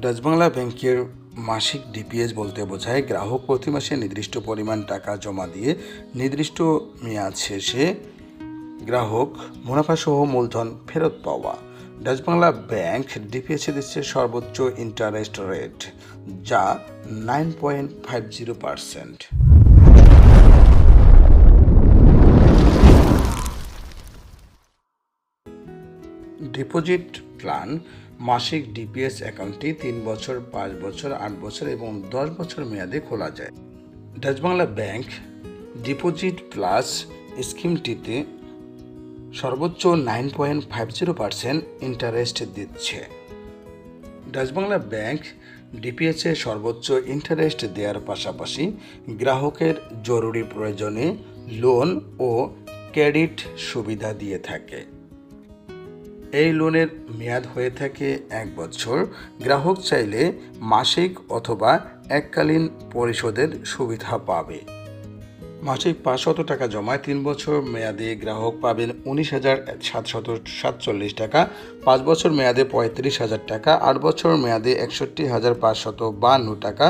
Dutch Bangla ব্যাংকের মাসিক DPS বলতে বোঝায় গ্রাহক প্রতি মাসে নির্দিষ্ট পরিমাণ টাকা জমা দিয়ে নির্দিষ্ট মেয়াদ শেষে গ্রাহক মুনাফাসহ মূলধন ফেরত পাওয়া। ডাচ বাংলা ব্যাংক ডিপিএসে দিচ্ছে সর্বোচ্চ ইন্টারেস্ট রেট, যা 9.50%। ডিপোজিট প্ল্যান মাসিক ডিপিএস অ্যাকাউন্টটি 3 বছর, 5 বছর, 8 বছর এবং 10 বছর মেয়াদে খোলা যায়। Dutch Bangla bank deposit plus স্কিমটিতে সর্বোচ্চ 9.50% ইন্টারেস্ট দিচ্ছে। ডাচ বাংলা ব্যাংক ডিপিএসে সর্বোচ্চ ইন্টারেস্ট দেওয়ার পাশাপাশি গ্রাহকের জরুরি প্রয়োজনে লোন ও ক্রেডিট সুবিধা দিয়ে থাকে। এই লোনের মেয়াদ হয়ে থাকে 1 বছর। গ্রাহক চাইলে মাসিক অথবা এককালীন পরিশোধের সুবিধা পাবে। মাসিক 500 টাকা জমায় 3 বছর মেয়াদে গ্রাহক পাবেন 19,747 টাকা, 5 বছর মেয়াদে 35,000 টাকা, 8 বছর মেয়াদে 61,552 টাকা,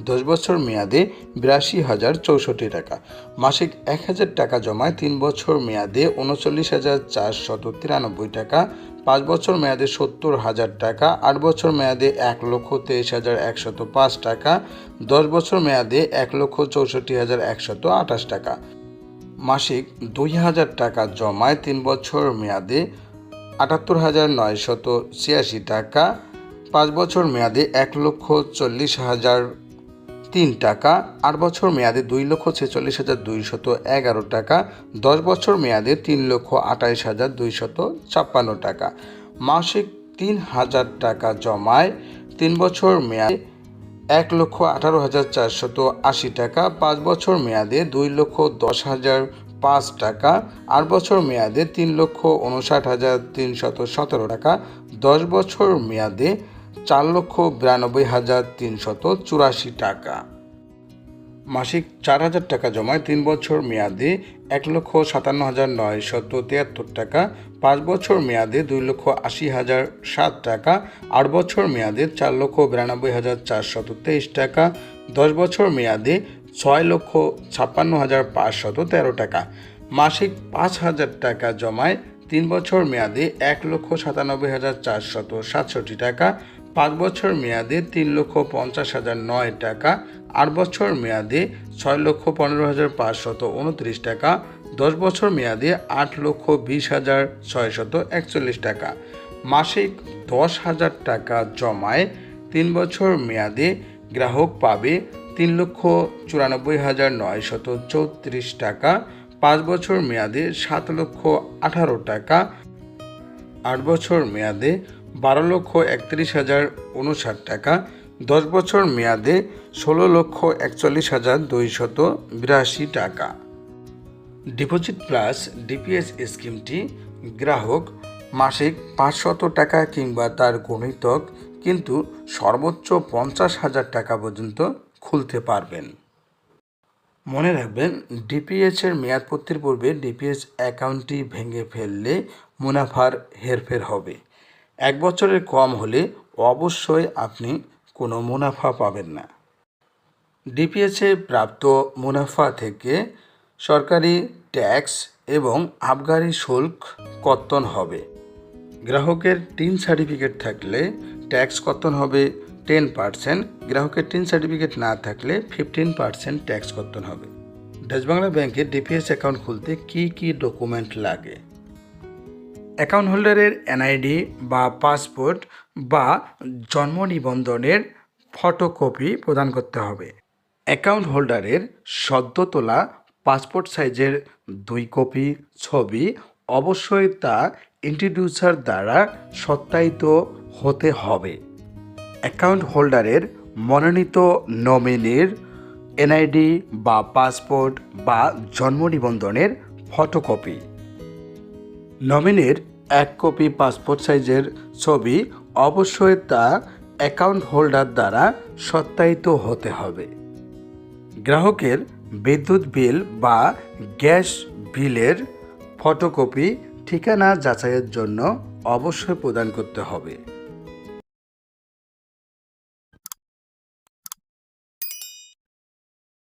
10 বছর মেয়াদে 82,064 টাকা। মাসিক 1,000 টাকা জমায় 3 বছর মেয়াদে 39,493 টাকা, 5 বছর মেয়াদে 70,000 টাকা, 8 বছর মেয়াদে 1,23,105 টাকা, 10 বছর মেয়াদে 1,64,128 টাকা। মাসিক 2,000 টাকা জমায় 3 বছর মেয়াদে 78,986 টাকা, 5 বছর মেয়াদে 1,40,003 টাকা, 8 বছর মেয়াদে 2,46,211 টাকা, 10 বছর মেয়াদে 3,28,256 টাকা। মাসিক 3,000 টাকা জমায় 3 বছর মেয়াদে 1,18,480 টাকা, 5 বছর মেয়াদে 2,10,005 টাকা, 8 বছর মেয়াদে 3,59,317 টাকা, 10 বছর মেয়াদে 4,92,384 টাকা। মাসিক 4,000 টাকা জমায় 3 বছর মেয়াদে 1,57,973 টাকা, 5 বছর মেয়াদে 2,80,007 টাকা, 8 বছর মেয়াদে 4,92,423 টাকা, 10 বছর মেয়াদে 6,56,513 টাকা। মাসিক 5,000 টাকা জমায় 3 বছর মেয়াদে 1,97,467 টাকা, 5 বছর মেয়াদে 3,50,009 টাকা, 8 বছর মেয়াদে 6,15,529 টাকা, 10 বছর মেয়াদে 8,20,641 টাকা। মাসিক 10,000 টাকা জমায় 3 বছর মেয়াদে গ্রাহক পাবে 3,94,934 টাকা, 5 বছর মেয়াদে 7,18,000 টাকা, 8 বছর মেয়াদে 12,31,059 টাকা, 10 বছর মেয়াদে 16,41,282 টাকা। ডিপোজিট প্লাস ডিপিএস স্কিমটি গ্রাহক মাসিক 500 টাকা কিংবা তার গুণিতক, কিন্তু সর্বোচ্চ 50,000 টাকা পর্যন্ত খুলতে পারবেন। মনে রাখবেন, ডিপিএসের মেয়াদপূর্তির পূর্বে ডিপিএস অ্যাকাউন্টটি ভেঙে ফেললে মুনাফার হেরফের হবে। 1 বছরের কম হলে অবশ্যই আপনি কোনো মুনাফা পাবেন না। ডিপিএসে প্রাপ্ত মুনাফা থেকে সরকারি ট্যাক্স এবং আবগারি শুল্ক কর্তন হবে। গ্রাহকের টিন সার্টিফিকেট থাকলে ট্যাক্স কর্তন হবে 10%, গ্রাহকের টিন সার্টিফিকেট না থাকলে 15% ট্যাক্স কর্তন হবে। ডাচ বাংলা ব্যাংকের ডিপিএস অ্যাকাউন্ট খুলতে কি কি ডকুমেন্ট লাগে? অ্যাকাউন্ট হোল্ডারের এনআইডি বা পাসপোর্ট বা জন্ম নিবন্ধনের ফটোকপি প্রদান করতে হবে। অ্যাকাউন্ট হোল্ডারের সদ্য তোলা পাসপোর্ট সাইজের 2 কপি ছবি, অবশ্যই তা ইন্ট্রোডিউসার দ্বারা সত্যায়িত হতে হবে। অ্যাকাউন্ট হোল্ডারের মনোনীত নমিনির এনআইডি বা পাসপোর্ট বা জন্ম নিবন্ধনের ফটোকপি। নমিনির 1 কপি পাসপোর্ট সাইজের ছবি, অবশ্যই তা অ্যাকাউন্ট হোল্ডার দ্বারা সত্যায়িত হতে হবে। গ্রাহকের বিদ্যুৎ বিল বা গ্যাস বিলের ফটোকপি ঠিকানা যাচাইয়ের জন্য অবশ্যই প্রদান করতে হবে।